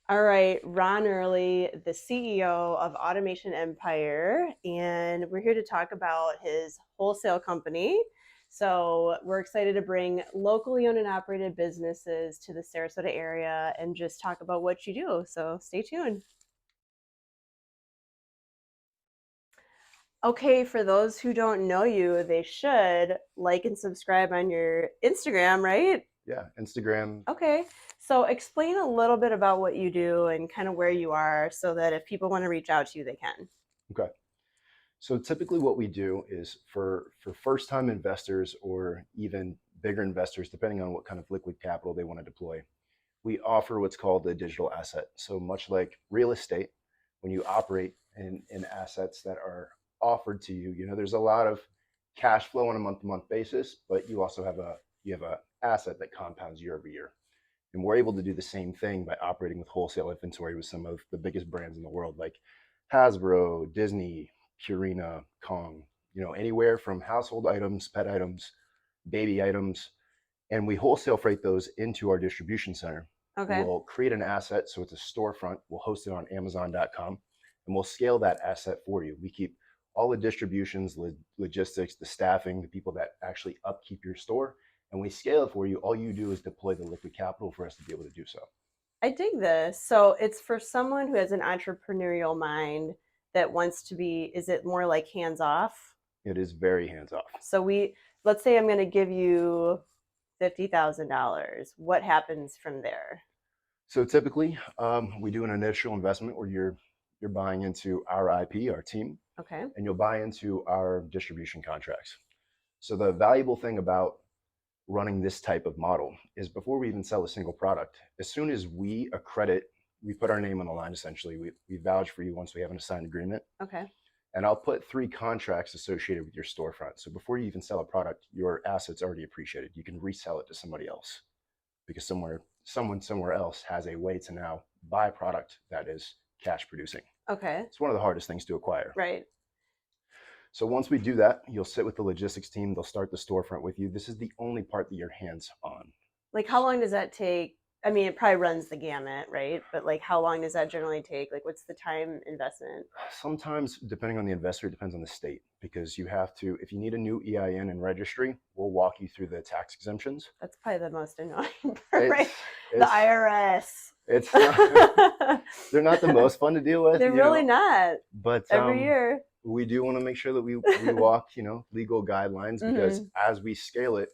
All right, Ron Earley, the CEO of Automation Empire, and we're here to talk about his wholesale company. So, we're excited to bring locally owned and operated businesses to the Sarasota area and just talk about what you do. So, stay tuned. Okay, for those who don't know you, they should like and subscribe on your Instagram, right? Yeah, Instagram. Okay. So explain a little bit about what you do and kind of where you are so that if people want to reach out to you, they can. Okay. So typically what we do is for first-time investors or even bigger investors, depending on what kind of liquid capital they want to deploy, we offer what's called a digital asset. So much like real estate, when you operate in assets that are offered to you, there's a lot of cash flow on a month-to-month basis, but you have a asset that compounds year over year. And we're able to do the same thing by operating with wholesale inventory with some of the biggest brands in the world, like Hasbro, Disney, Purina, Kong, anywhere from household items, pet items, baby items. And we wholesale freight those into our distribution center. Okay. We'll create an asset, so it's a storefront. We'll host it on Amazon.com, and we'll scale that asset for you. We keep all the distributions, logistics, the staffing, the people that actually upkeep your store, and we scale it for you. All you do is deploy the liquid capital for us to be able to do so. I dig this. So it's for someone who has an entrepreneurial mind that wants to be, is it more like hands off? It is very hands off. So let's say I'm going to give you $50,000. What happens from there? So typically, we do an initial investment where you're buying into our IP, our team, Okay. and you'll buy into our distribution contracts. So the valuable thing about running this type of model is before we even sell a single product, as soon as we accredit, we put our name on the line essentially. We vouch for you once we have an assigned agreement. Okay. And I'll put 3 contracts associated with your storefront. So before you even sell a product, your asset's already appreciated. You can resell it to somebody else because someone somewhere else has a way to now buy a product that is cash producing. Okay. It's one of the hardest things to acquire. Right. So once we do that, you'll sit with the logistics team. They'll start the storefront with you. This is the only part that you're hands on. Like, how long does that take? I mean, it probably runs the gamut, right? But like, how long does that generally take? Like, what's the time investment? Sometimes, depending on the investor, it depends on the state because you have to, if you need a new EIN and registry, we'll walk you through the tax exemptions. That's probably the most annoying part, It's, right? The it's, IRS. it's not, they're not the most fun to deal with, They're really not but every year. we do want to make sure that we walk, legal guidelines because Mm-hmm. as we scale it,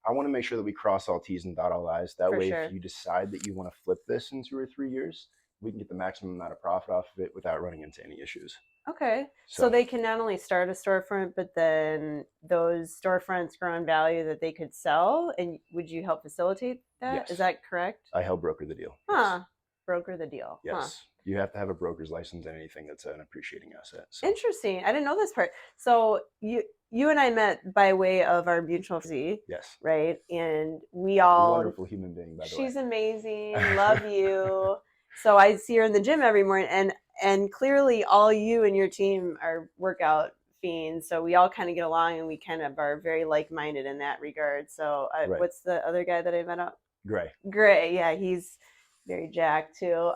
I want to make sure that we cross all T's and dot all I's. That For way, if sure. you decide that you want to flip this in 2 or 3 years, we can get the maximum amount of profit off of it without running into any issues. Okay. So So, they can not only start a storefront, but then those storefronts grow in value that they could sell. And would you help facilitate that? Is yes, that correct? I help broker the deal. Yes. Huh. Broker the deal. Huh. Yes. You have to have a broker's license and anything that's an appreciating asset. So, Interesting. I didn't know this part. So you and I met by way of our mutual Z, yes. right? And we all Wonderful human being, by the way. she's amazing. Love you. So I see her in the gym every morning, and clearly all you and your team are workout fiends. So we all kind of get along, and we kind of are very like minded in that regard. So Right. what's the other guy that I met up? Gray. Gray. Yeah, he's very jacked too.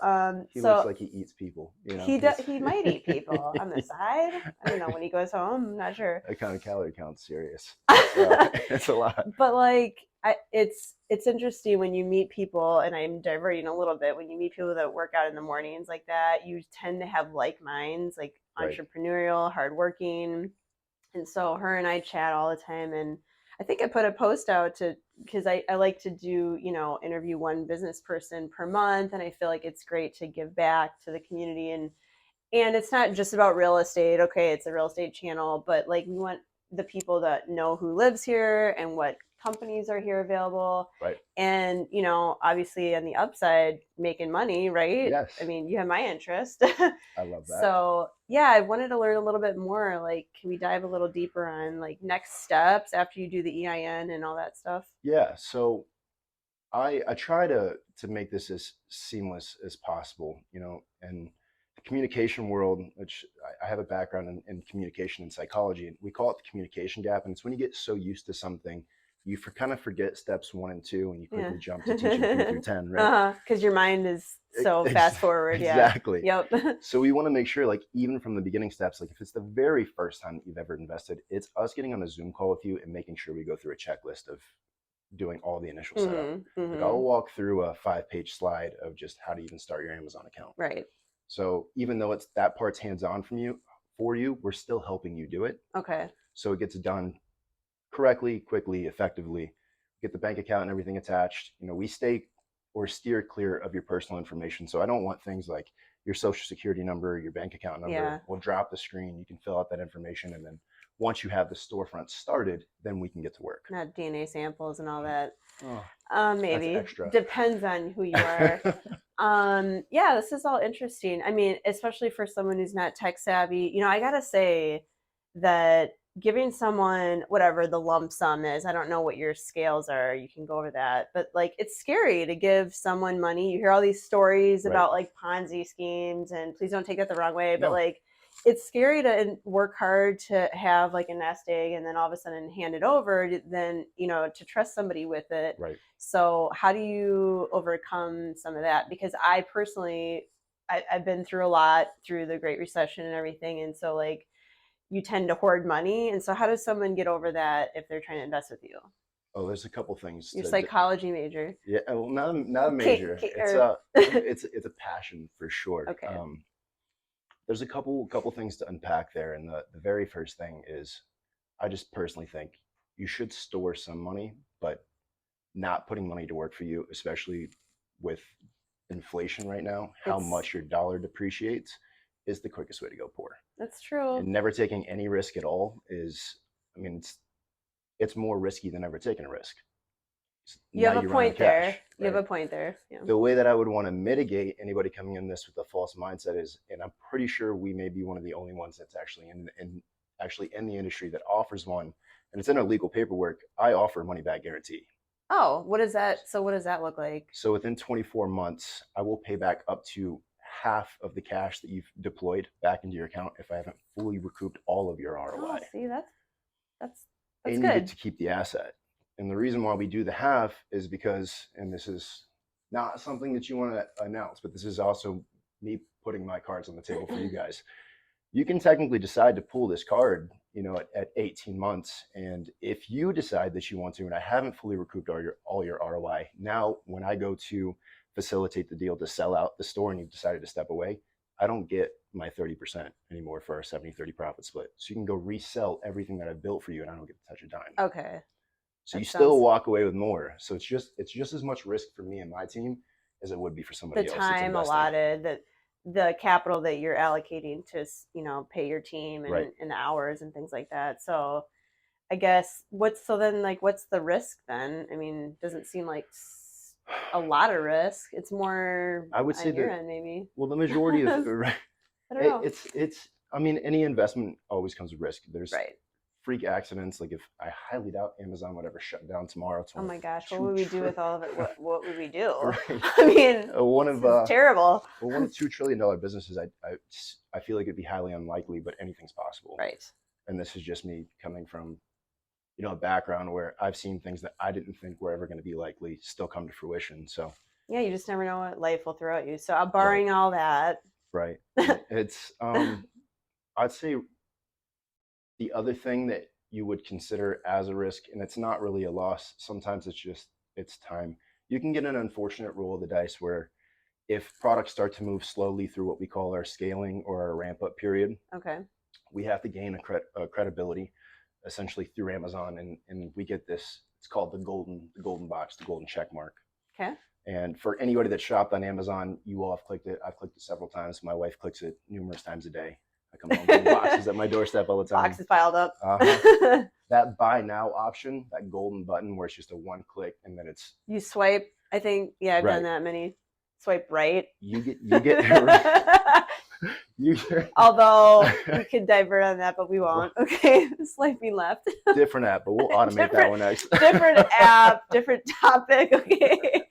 He So looks like he eats people. he might eat people on the side. I don't know when he goes home. I'm not sure. That kind of calorie count's serious. It's a lot. But like it's interesting when you meet people, and I'm diverting a little bit, when you meet people that work out in the mornings like that, you tend to have like minds, like Right. entrepreneurial, hardworking. And so her and I chat all the time, and I think I put a post out to because I like to do, interview one business person per month, and I feel like it's great to give back to the community, and it's not just about real estate. Okay, it's a real estate channel, but like we want the people that know who lives here and what companies are here available. Right. And, obviously on the upside, making money, right? Yes. I mean, you have my interest. I love that. So, yeah, I wanted to learn a little bit more. Like, can we dive a little deeper on like next steps after you do the EIN and all that stuff? Yeah. So I try to make this as seamless as possible, and the communication world, which I have a background in communication and psychology, and we call it the communication gap. And it's when you get so used to something you kind of forget steps 1 and 2, and you quickly Yeah. jump to teaching 3 through 10, right? Because your mind is so fast forward. Yeah. Exactly. Yep. So we want to make sure, like, even from the beginning steps, like if it's the very first time that you've ever invested, it's us getting on a Zoom call with you and making sure we go through a checklist of doing all the initial setup. Like I'll walk through a 5-page slide of just how to even start your Amazon account. Right. So even though it's that part's hands-on for you, we're still helping you do it. Okay. So it gets done correctly, quickly, effectively. Get the bank account and everything attached. We stay or steer clear of your personal information. So I don't want things like your social security number, your bank account number. Yeah. We'll drop the screen. You can fill out that information, and then once you have the storefront started, then we can get to work. Not DNA samples and all that. Oh, maybe. that's extra. Depends on who you are. Yeah, this is all interesting. I mean, especially for someone who's not tech savvy. I gotta say that giving someone whatever the lump sum is, I don't know what your scales are, you can go over that, but like it's scary to give someone money. You hear all these stories Right. about like Ponzi schemes, and please don't take that the wrong way, but No. like it's scary to work hard to have like a nest egg and then all of a sudden hand it over, then to trust somebody with it. Right. So how do you overcome some of that? Because I personally, I've been through a lot through the Great Recession and everything, and so like you tend to hoard money. And so how does someone get over that if they're trying to invest with you? Oh, there's a couple things. Your psychology major. Yeah, well, not a major. It's a passion for sure. Okay. There's a couple things to unpack there, and the very first thing is, I just personally think you should store some money, but not putting money to work for you, especially with inflation right now, how much your dollar depreciates, is the quickest way to go poor. That's true. And never taking any risk at all is, I mean, it's more risky than ever taking a risk. You have a point there. Right? You have a point there. Yeah. The way that I would want to mitigate anybody coming in this with a false mindset is, and I'm pretty sure we may be one of the only ones that's actually in the industry that offers one, and it's in our legal paperwork. I offer a money back guarantee. Oh, what is that? So what does that look like? So within 24 months, I will pay back up to half of the cash that you've deployed back into your account if I haven't fully recouped all of your ROI. Oh, see, that's and good. You get to keep the asset. And the reason why we do the half is because, and this is not something that you want to announce, but this is also me putting my cards on the table for you guys. You can technically decide to pull this card, at 18 months. And if you decide that you want to, and I haven't fully recouped all your ROI, now when I go to facilitate the deal to sell out the store and you've decided to step away, I don't get my 30% anymore for our 70-30 profit split. So you can go resell everything that I've built for you and I don't get to touch a dime. Okay. So you still walk away with more. So it's just as much risk for me and my team as it would be for somebody else. The time allotted, the capital that you're allocating to, pay your team and, and the hours and things like that. So I guess what's the risk then? I mean, doesn't seem like a lot of risk. It's more, I would say, that maybe. Well, the majority of right. I don't know. It's I mean, any investment always comes with risk. There's right. freak accidents. Like, if I highly doubt Amazon would ever shut down tomorrow. Oh my gosh, what would we do with all of it? What would we do? Right. I mean, terrible. Well, one of $2 trillion businesses, I feel like it'd be highly unlikely, but anything's possible. Right. And this is just me coming from, a background where I've seen things that I didn't think were ever going to be likely still come to fruition. So yeah, you just never know what life will throw at you. So barring all that. Right. It's I'd say the other thing that you would consider as a risk, and it's not really a loss, sometimes it's time. You can get an unfortunate roll of the dice where if products start to move slowly through what we call our scaling or our ramp up period, okay, we have to gain a credibility essentially through Amazon, and we get this, it's called the golden box, the golden check mark. Okay. And for anybody that shopped on Amazon, you all have clicked it. I've clicked it several times. My wife clicks it numerous times a day. I come home with boxes at my doorstep all the time. Boxes piled up. That buy now option, that golden button where it's just a one click and then it's... You swipe, I think, yeah, I've done that many. Swipe right. You get right. Although we could divert on that, but we won't. Okay, swiping left. Different app, but we'll automate that one next. Different app, different topic. Okay,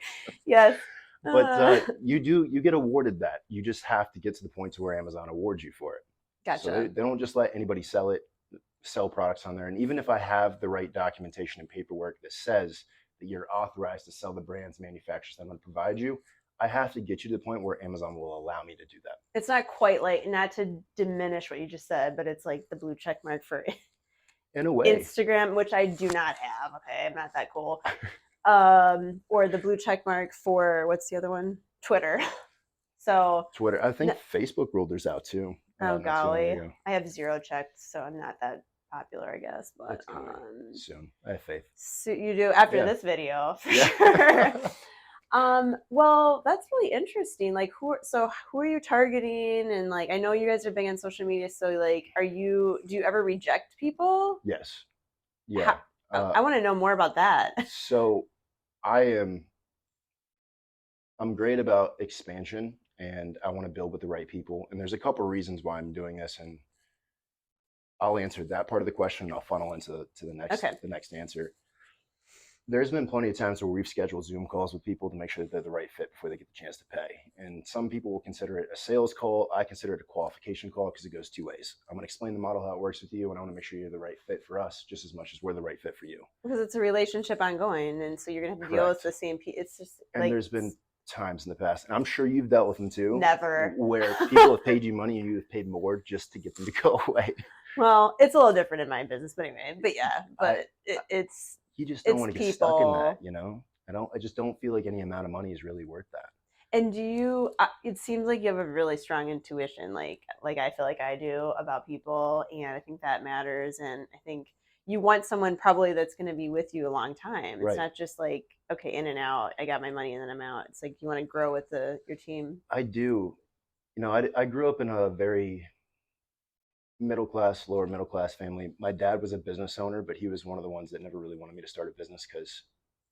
yes. But you get awarded that. You just have to get to the point to where Amazon awards you for it. Gotcha. So they don't just let anybody sell it. sell products on there. And even if I have the right documentation and paperwork that says that you're authorized to sell the brands, manufacturers that I'm going to provide you, I have to get you to the point where Amazon will allow me to do that. It's not quite like, not to diminish what you just said, but it's like the blue check mark for In a way. Instagram, which I do not have. Okay, I'm not that cool. Or the blue check mark for, what's the other one? Twitter. So Twitter. I think Facebook rolled theirs out too. oh golly, I have 0 checked, so I'm not that popular, I guess. But soon, I have faith. So you do after this video, for sure. Well, that's really interesting. Like, who are you targeting? And like, I know you guys are big on social media, so like, do you ever reject people? Yes. Yeah. I want to know more about that. So I'm great about expansion, and I want to build with the right people. And there's a couple of reasons why I'm doing this, and I'll answer that part of the question, and I'll funnel into the next answer. There's been plenty of times where we've scheduled Zoom calls with people to make sure that they're the right fit before they get the chance to pay. And some people will consider it a sales call. I consider it a qualification call because it goes 2 ways. I'm going to explain the model, how it works with you, and I want to make sure you're the right fit for us just as much as we're the right fit for you. Because it's a relationship ongoing, and so you're going to have to deal with the same people. It's just and like, there's been times in the past, and I'm sure you've dealt with them too. Never. Where people have paid you money and you have paid more just to get them to go away. Well, it's a little different in my business, but anyway. But yeah, it's. You just don't want to get stuck in that, you know? I just don't feel like any amount of money is really worth that. And do you, it seems like you have a really strong intuition, like I feel like I do, about people. And I think that matters. And I think you want someone probably that's going to be with you a long time. It's not just like, okay, in and out, I got my money and then I'm out. It's like you want to grow with your team. I do. I grew up in a very lower middle class family. My dad was a business owner, but he was one of the ones that never really wanted me to start a business because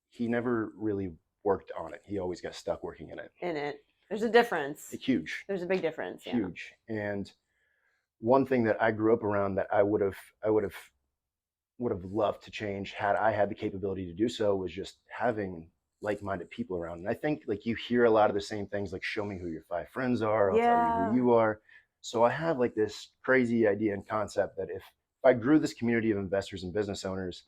he never really worked on it. He always got stuck working in it. There's a difference. Huge. There's a big difference. Huge. And one thing that I grew up around that I would have loved to change had I had the capability to do so was just having like-minded people around. And I think like you hear a lot of the same things, like show me who your 5 friends are, I'll tell you who you are. So I have like this crazy idea and concept that if I grew this community of investors and business owners,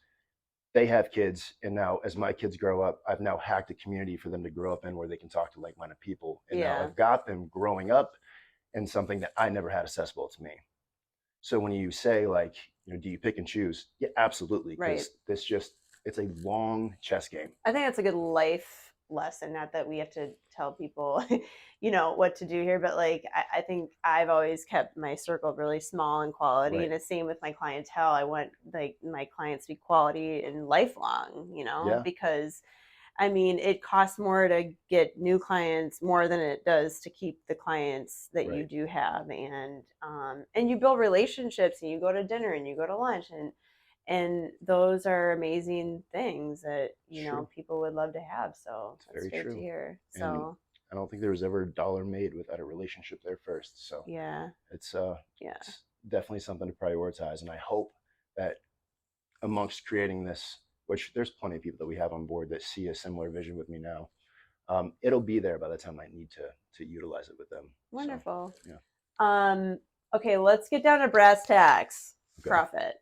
they have kids, and now as my kids grow up, I've now hacked a community for them to grow up in where they can talk to like-minded people. And now I've got them growing up in something that I never had accessible to me. So when you say like, do you pick and choose? Yeah, absolutely. Because it's a long chess game. I think that's a good life lesson. Not that we have to tell people, what to do here, but like I think I've always kept my circle really small and quality, and the same with my clientele. I want like my clients to be quality and lifelong, because I mean it costs more to get new clients more than it does to keep the clients that you do have, and you build relationships, and you go to dinner and you go to lunch, and those are amazing things that people would love to have. So that's great to hear. So I don't think there was ever a dollar made without a relationship there first. So it's definitely something to prioritize. And I hope that amongst creating this, which there's plenty of people that we have on board that see a similar vision with me now, it'll be there by the time I need to utilize it with them. Wonderful. So, okay, let's get down to brass tacks. Profit.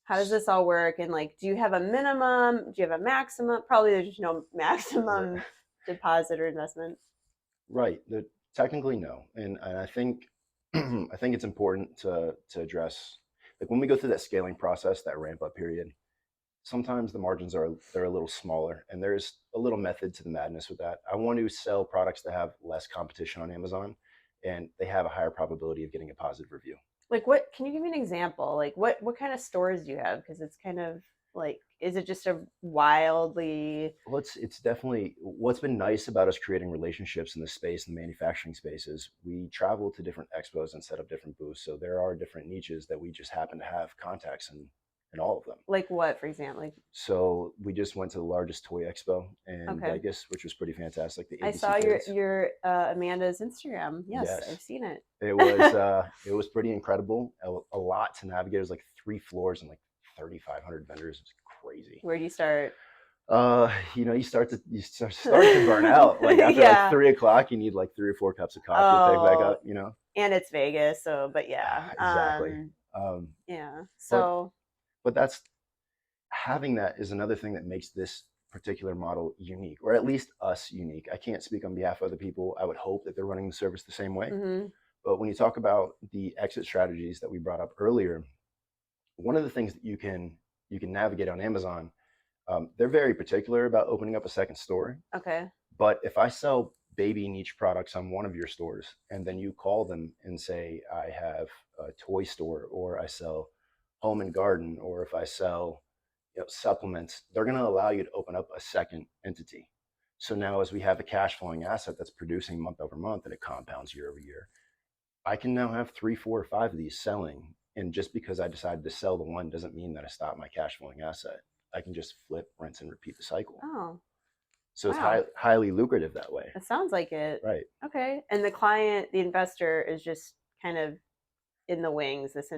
How does this all work? And like, do you have a minimum? Do you have a maximum? Probably there's no maximum deposit or investment. Right. Technically, no. And I think it's important to address, like when we go through that scaling process, that ramp up period, sometimes the margins they're a little smaller, and there's a little method to the madness with that. I want to sell products that have less competition on Amazon, and they have a higher probability of getting a positive review. Like can you give me an example? Like what kind of stores do you have? Because it's kind of like, is it just a wildly... Well, it's definitely, what's been nice about us creating relationships in the space, in the manufacturing space, is we travel to different expos and set up different booths. So there are different niches that we just happen to have contacts in all of them. Like what, for example? So we just went to the largest toy expo in Vegas, which was pretty fantastic. I saw your Amanda's Instagram. Yes, I've seen it. It was pretty incredible. A lot to navigate. It was like 3 floors and like 3,500 vendors. It was crazy. Where do you start? You start to burn out. Like after like 3 o'clock, you need like 3 or 4 cups of coffee to pick back up. And it's Vegas, so but exactly. Yeah. But So, but that's having that is another thing that makes this particular model unique, or at least us unique. I can't speak on behalf of other people. I would hope that they're running the service the same way. mhm. But when you talk about the exit strategies that we brought up earlier, one of the things that you can navigate on Amazon, they're very particular about opening up a second store. Okay. But if I sell baby niche products on one of your stores, and then you call them and say I have a toy store, or I sell home and garden, or if I sell supplements, they're going to allow you to open up a second entity. So now, as we have a cash flowing asset that's producing month over month and it compounds year over year, I can now have 3, 4, or 5 of these selling. And just because I decided to sell the one doesn't mean that I stop my cash flowing asset. I can just flip, rinse, and repeat the cycle. Oh, So it's wow. highly lucrative that way. It sounds like it. Right. Okay. And the client, the investor, is just kind of in the wings this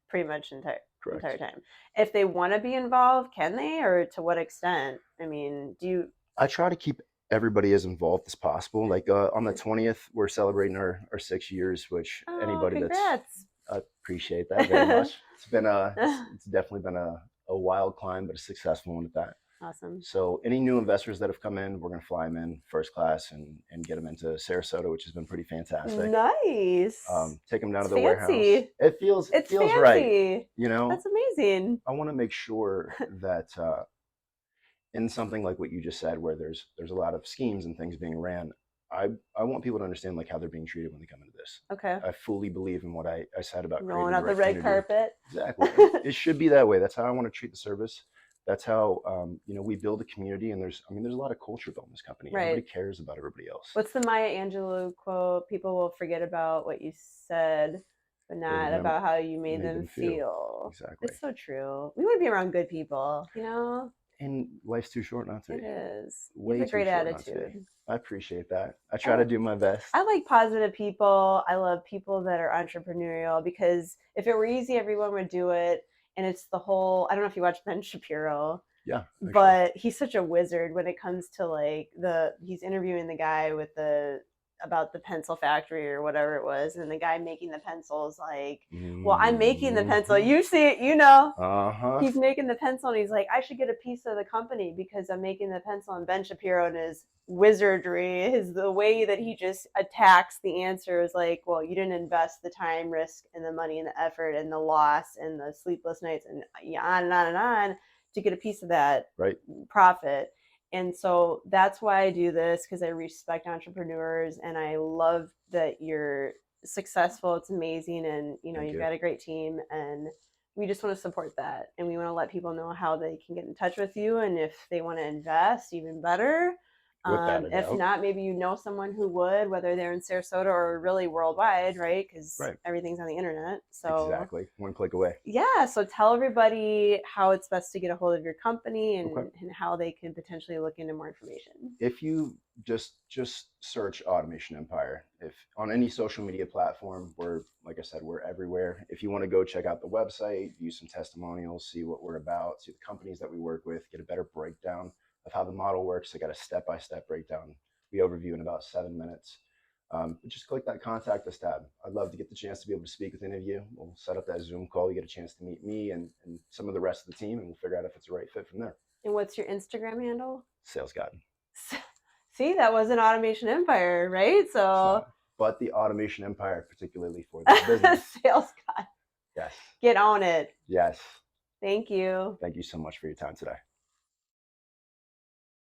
pretty much entire Correct. time. If they want to be involved, can they, or to what extent? I mean, do you? I try to keep everybody as involved as possible. Like on the 20th, we're celebrating our 6 years, which Oh, anybody congrats. I appreciate that very much. It's definitely been a wild climb, but a successful one at that. Awesome. So any new investors that have come in, we're going to fly them in first class and get them into Sarasota, which has been pretty fantastic. Nice. Take them down It's to the warehouse. fancy. It feels fancy. right. You know, That's amazing. I want to make sure that in something like what you just said, where there's a lot of schemes and things being ran, I want people to understand like how they're being treated when they come into this. Okay. I fully believe in what I said about Rolling creating out the red community. carpet. Exactly. It should be that way. That's how I want to treat the service. That's how we build a community, and there's a lot of culture built in this company. Right. Everybody cares about everybody else. What's the Maya Angelou quote? People will forget about what you said, but not about how you made them feel. Exactly. It's so true. We want to be around good people, And life's too short not to. It is. Way you have a great too short attitude. I appreciate that. I try to do my best. I like positive people. I love people that are entrepreneurial, because if it were easy, everyone would do it. And it's the whole, I don't know if you watch Ben Shapiro. Yeah. Actually. But he's such a wizard when it comes to he's interviewing the guy about the pencil factory or whatever it was, and the guy making the pencils well, I'm making the pencil, you see it, he's making the pencil, and he's like, I should get a piece of the company because I'm making the pencil. And Ben Shapiro and his wizardry, the way that he just attacks the answer is like, well, you didn't invest the time, risk, and the money and the effort and the loss and the sleepless nights and on and on and on to get a piece of that profit. And so that's why I do this, because I respect entrepreneurs and I love that you're successful. It's amazing. And, you've got a great team, and we just want to support that. And we want to let people know how they can get in touch with you. And if they want to invest, even better. If not, maybe someone who would, whether they're in Sarasota or really worldwide, right? Because everything's on the internet. So exactly, one click away. Yeah. So tell everybody how it's best to get a hold of your company and how they can potentially look into more information. If you just search Automation Empire, if on any social media platform, like I said, we're everywhere. If you want to go check out the website, view some testimonials, see what we're about, see the companies that we work with, get a better breakdown of how the model works. I got a step-by-step breakdown we overview in about 7 minutes. Just click that contact us tab. I'd love to get the chance to be able to speak with any of you. We'll set up that Zoom call. You get a chance to meet me and some of the rest of the team, and we'll figure out if it's the right fit from there. And what's your Instagram handle? Sales God. See, that was an Automation Empire, right? So but the Automation Empire, particularly for the business. Sales God. Yes. Get on it. Yes. Thank you. Thank you so much for your time today.